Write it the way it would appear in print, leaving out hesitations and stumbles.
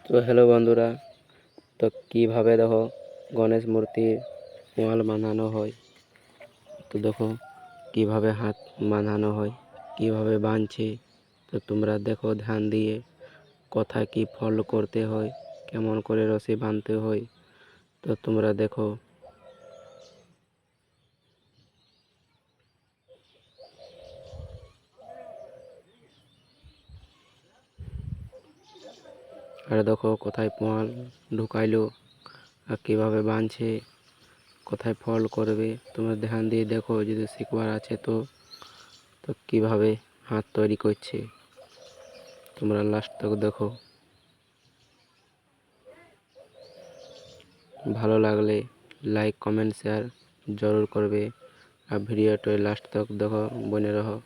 তো হ্যালো বন্ধুরা, তো কিভাবে দেখো গণেশ মূর্তির পোয়াল বানানো হয়। তো দেখো কিভাবে হাত বাঁধানো হয়, কিভাবে বাঁধছে। তো তোমরা দেখো ধ্যান দিয়ে, কোথায় কি ফলো করতে হয়, কেমন করে রশি বাঁধতে হয়। তো তোমরা দেখো। আর দেখো কোথায় পোয়াল ঢুকাইলো আর কিভাবে বাঁধছে, কোথায় ফল করবে। তোমরা ধ্যান দিয়ে দেখো, যদি শিখবার আছে তো তো কিভাবে হাত তৈরি করছে, তোমরা লাস্ট তক দেখো। ভালো লাগলে লাইক কমেন্ট শেয়ার জরুর করবে, আর ভিডিওটা লাস্ট তক দেখো, বনে রহো।